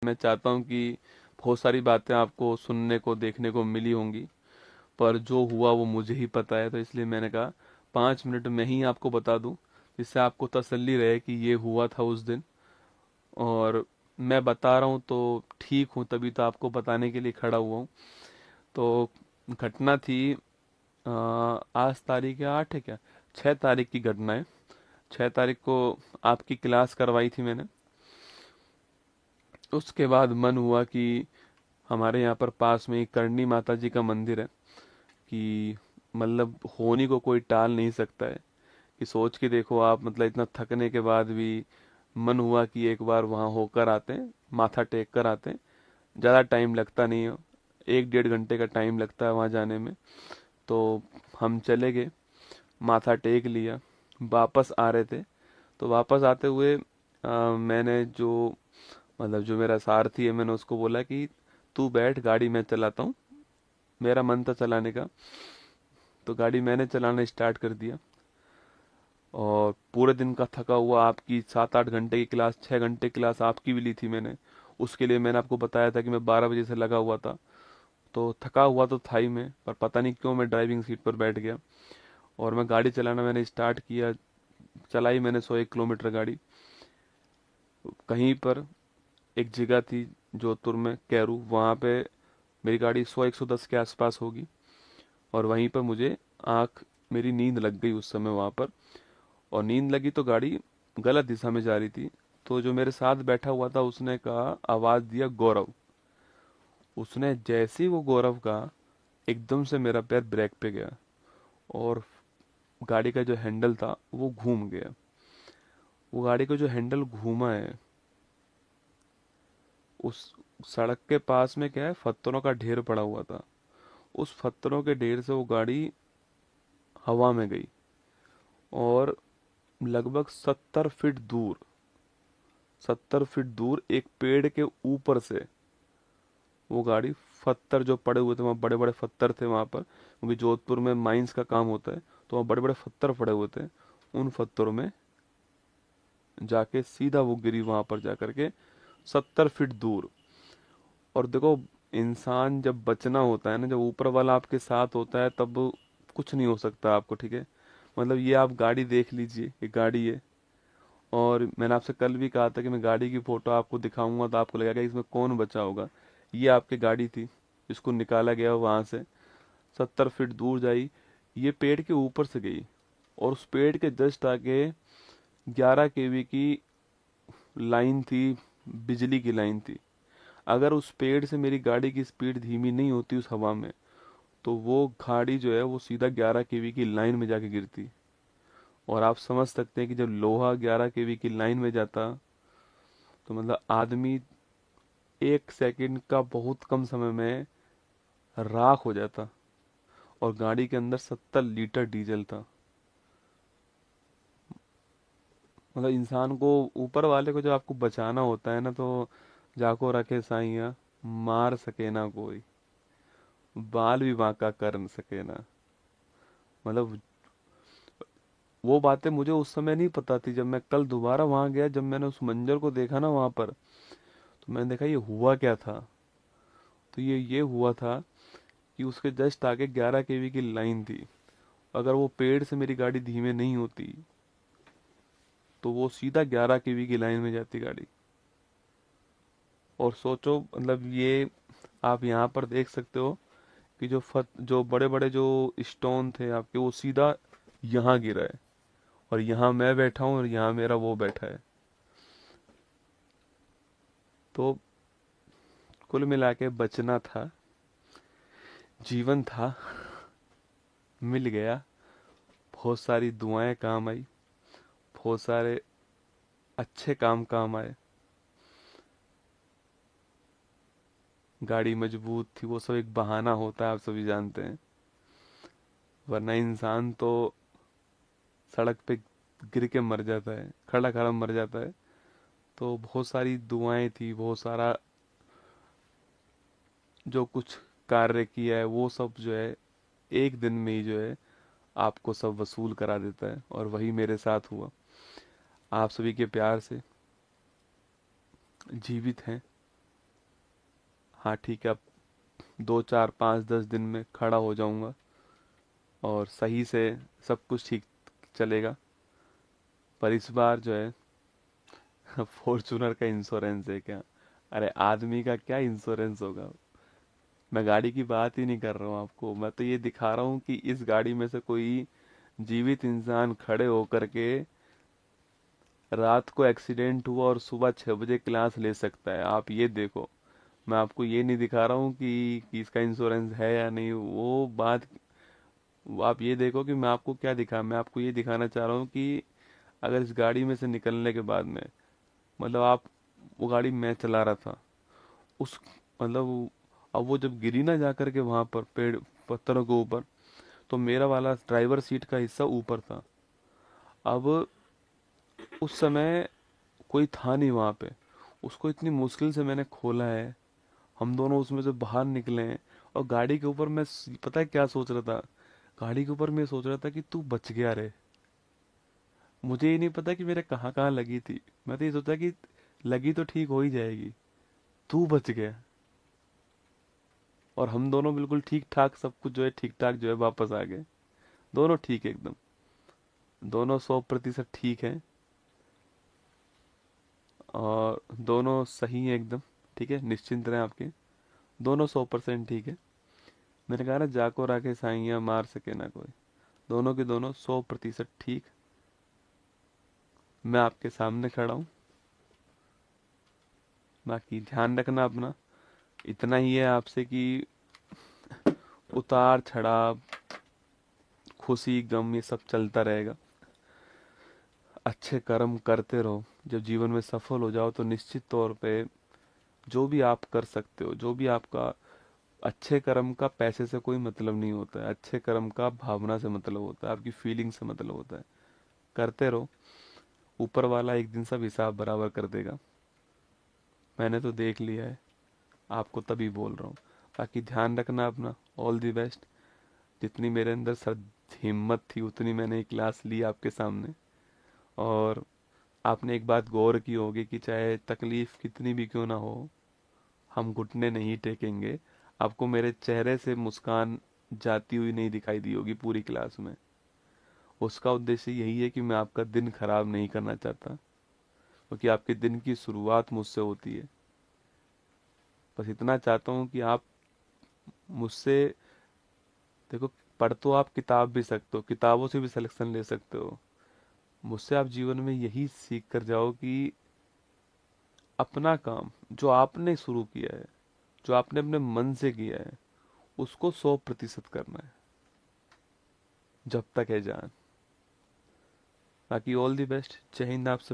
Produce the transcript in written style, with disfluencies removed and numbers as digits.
मैं चाहता हूँ कि बहुत सारी बातें आपको सुनने को देखने को मिली होंगी, पर जो हुआ वो मुझे ही पता है, तो इसलिए मैंने कहा 5 मिनट में ही आपको बता दूं, जिससे आपको तसल्ली रहे कि ये हुआ था उस दिन। और मैं बता रहा हूँ तो ठीक हूँ, तभी तो आपको बताने के लिए खड़ा हुआ हूँ। तो घटना थी, आज तारीख है 8 है क्या, 6 तारीख की घटना है। 6 तारीख को आपकी क्लास करवाई थी मैंने। उसके बाद मन हुआ कि हमारे यहाँ पर पास में एक करणी माता जी का मंदिर है, कि मतलब होनी को कोई टाल नहीं सकता है। कि सोच के देखो आप, मतलब इतना थकने के बाद भी मन हुआ कि एक बार वहाँ होकर आते हैं, माथा टेक कर आते हैं। ज़्यादा टाइम लगता नहीं है, 1 डेढ़ घंटे का टाइम लगता है वहाँ जाने में। तो हम चले गए, माथा टेक लिया, वापस आ रहे थे। तो वापस आते हुए मैंने जो, मतलब जो मेरा सारथी है, मैंने उसको बोला कि तू बैठ, गाड़ी मैं चलाता हूँ। मेरा मन था चलाने का, तो गाड़ी मैंने चलाना स्टार्ट कर दिया। और पूरे दिन का थका हुआ, आपकी 7 8 घंटे की क्लास, 6 घंटे क्लास आपकी भी ली थी मैंने। उसके लिए मैंने आपको बताया था कि मैं 12 बजे से लगा हुआ था। तो थका हुआ तो था ही मैं, पर पता नहीं क्यों मैं ड्राइविंग सीट पर बैठ गया और मैं गाड़ी चलाना मैंने स्टार्ट किया। चलाई मैंने 101 किलोमीटर गाड़ी। कहीं पर एक जगह थी जोधपुर में, कैरू, वहाँ पे मेरी गाड़ी 100 110 के आसपास होगी। और वहीं पर मुझे आँख, मेरी नींद लग गई उस समय वहाँ पर। और नींद लगी तो गाड़ी गलत दिशा में जा रही थी। तो जो मेरे साथ बैठा हुआ था उसने कहा, आवाज़ दिया गौरव। उसने जैसे ही वो गौरव कहा, एकदम से मेरा पैर ब्रेक पे गया और गाड़ी का जो हैंडल था वो घूम गया। वो गाड़ी का जो हैंडल घूमा है, उस सड़क के पास में क्या है, पत्थरों का ढेर पड़ा हुआ था। उस पत्थरों के ढेर से वो गाड़ी हवा में गई और लगभग 70 फीट दूर, 70 फीट दूर एक पेड़ के ऊपर से वो गाड़ी, पत्थर जो पड़े हुए थे वहाँ, बड़े बड़े पत्थर थे वहाँ पर, क्योंकि जोधपुर में माइंस का काम होता है, तो वहाँ बड़े बड़े पत्थर पड़े हुए थे। उन पत्थरों में जाके सीधा वो गिरी, वहां पर जाकर के 70 फीट दूर। और देखो, इंसान जब बचना होता है ना, जब ऊपर वाला आपके साथ होता है, तब कुछ नहीं हो सकता आपको, ठीक है। मतलब ये आप गाड़ी देख लीजिए, ये गाड़ी है। और मैंने आपसे कल भी कहा था कि मैं गाड़ी की फोटो आपको दिखाऊंगा तो आपको लगेगा इसमें कौन बचा होगा। ये आपकी गाड़ी थी, इसको निकाला गया वहां से, 70 फीट दूर जाई, ये पेड़ के ऊपर से गई। और उस पेड़ के जस्ट आगे 11 केवी की लाइन थी, बिजली की लाइन थी। अगर उस पेड़ से मेरी गाड़ी की स्पीड धीमी नहीं होती उस हवा में, तो वो गाड़ी जो है वो सीधा 11 केवी की लाइन में जाके गिरती। और आप समझ सकते हैं कि जब लोहा 11 केवी की लाइन में जाता, तो मतलब आदमी 1 सेकंड का बहुत कम समय में राख हो जाता। और गाड़ी के अंदर 70 लीटर डीजल था। मतलब इंसान को, ऊपर वाले को जब आपको बचाना होता है ना, तो जाको रखे साइया, मार सके ना कोई, बाल भी बांका कर न सके ना। मतलब वो बातें मुझे उस समय नहीं पता थी। जब मैं कल दोबारा वहां गया, जब मैंने उस मंजर को देखा ना वहां पर, तो मैंने देखा ये हुआ क्या था। तो ये हुआ था कि उसके जस्ट आगे 11 केवी की लाइन थी। अगर वो पेड़ से मेरी गाड़ी धीमे नहीं होती, तो वो सीधा 11 केवी की लाइन में जाती गाड़ी। और सोचो, मतलब ये आप यहाँ पर देख सकते हो कि जो बड़े बड़े जो स्टोन थे आपके, वो सीधा यहाँ गिरा है। और यहाँ मैं बैठा हूँ और यहाँ मेरा वो बैठा है। तो कुल मिला के बचना था, जीवन था, मिल गया। बहुत सारी दुआएं काम आई, बहुत सारे अच्छे काम काम आए। गाड़ी मजबूत थी, वो सब एक बहाना होता है, आप सभी जानते हैं। वरना इंसान तो सड़क पे गिर के मर जाता है, खड़ा खड़ा मर जाता है। तो बहुत सारी दुआएं थी, बहुत सारा जो कुछ कार्य किया है वो सब जो है, एक दिन में ही जो है आपको सब वसूल करा देता है। और वही मेरे साथ हुआ। आप सभी के प्यार से जीवित हैं, हाँ ठीक है, अब 2 4 5 10 दिन में खड़ा हो जाऊंगा और सही से सब कुछ ठीक चलेगा। पर इस बार जो है फॉर्चूनर का इंश्योरेंस है क्या? अरे आदमी का क्या इंश्योरेंस होगा? मैं गाड़ी की बात ही नहीं कर रहा हूँ आपको, मैं तो ये दिखा रहा हूँ कि इस गाड़ी में से कोई जीवित इंसान खड़े होकर के रात को एक्सीडेंट हुआ और सुबह 6 बजे क्लास ले सकता है, आप ये देखो। मैं आपको ये नहीं दिखा रहा हूँ कि इसका इंश्योरेंस है या नहीं, वो बात। वो आप ये देखो कि मैं आपको क्या दिखा, मैं आपको ये दिखाना चाह रहा हूँ कि अगर इस गाड़ी में से निकलने के बाद में, मतलब आप, वो गाड़ी मैं चला रहा था उस, मतलब अब वो जब गिरी ना जा करके वहां पर पेड़ पत्थरों के ऊपर, तो मेरा वाला ड्राइवर सीट का हिस्सा ऊपर था। अब उस समय कोई था नहीं वहां पे, उसको इतनी मुश्किल से मैंने खोला है, हम दोनों उसमें से बाहर निकले हैं। और गाड़ी के ऊपर मैं पता है क्या सोच रहा था? गाड़ी के ऊपर मैं सोच रहा था कि तू बच गया रे। मुझे ये नहीं पता कि मेरे कहाँ कहाँ लगी थी। मैं तो ये सोचा कि लगी तो ठीक हो ही जाएगी, तू बच गया। और हम दोनों बिल्कुल ठीक ठाक, सब कुछ जो है ठीक ठाक जो है वापस आ गए। दोनों ठीक है एकदम, दोनों 100% ठीक है। और दोनों सही है एकदम, ठीक है, निश्चिंत रहें आपके। दोनों 100% ठीक है। मैंने कहा ना, जाको राखे साइयां मार सके ना कोई। दोनों के दोनों 100% ठीक। मैं आपके सामने खड़ा हूँ। बाकी ध्यान रखना अपना। इतना ही है आपसे कि उतार चढ़ाव, खुशी गम, ये सब चलता रहेगा। अच्छे कर्म करते रहो। जब जीवन में सफल हो जाओ तो निश्चित तौर पे जो भी आप कर सकते हो, जो भी आपका, अच्छे कर्म का पैसे से कोई मतलब नहीं होता है, अच्छे कर्म का भावना से मतलब होता है, आपकी फीलिंग से मतलब होता है। करते रहो, ऊपर वाला एक दिन सब हिसाब बराबर कर देगा। मैंने तो देख लिया है, आपको तभी बोल रहा हूँ। बाकी ध्यान रखना अपना। All the best. जितनी मेरे अंदर सर हिम्मत थी उतनी मैंने क्लास ली आपके सामने। और आपने एक बात गौर की होगी कि चाहे तकलीफ कितनी भी क्यों ना हो, हम घुटने नहीं टेकेंगे। आपको मेरे चेहरे से मुस्कान जाती हुई नहीं दिखाई दी होगी पूरी क्लास में। उसका उद्देश्य यही है कि मैं आपका दिन खराब नहीं करना चाहता, क्योंकि आपके दिन की शुरुआत मुझसे होती है। बस इतना चाहता हूँ कि आप मुझसे, देखो, पढ़ तो आप किताब भी सकते हो, किताबों से भी सिलेक्शन ले सकते हो। मुझसे आप जीवन में यही सीख कर जाओ कि अपना काम जो आपने शुरू किया है, जो आपने अपने मन से किया है, उसको 100% करना है, जब तक है जान। बाकी ऑल दी बेस्ट। जय हिंद आप सब।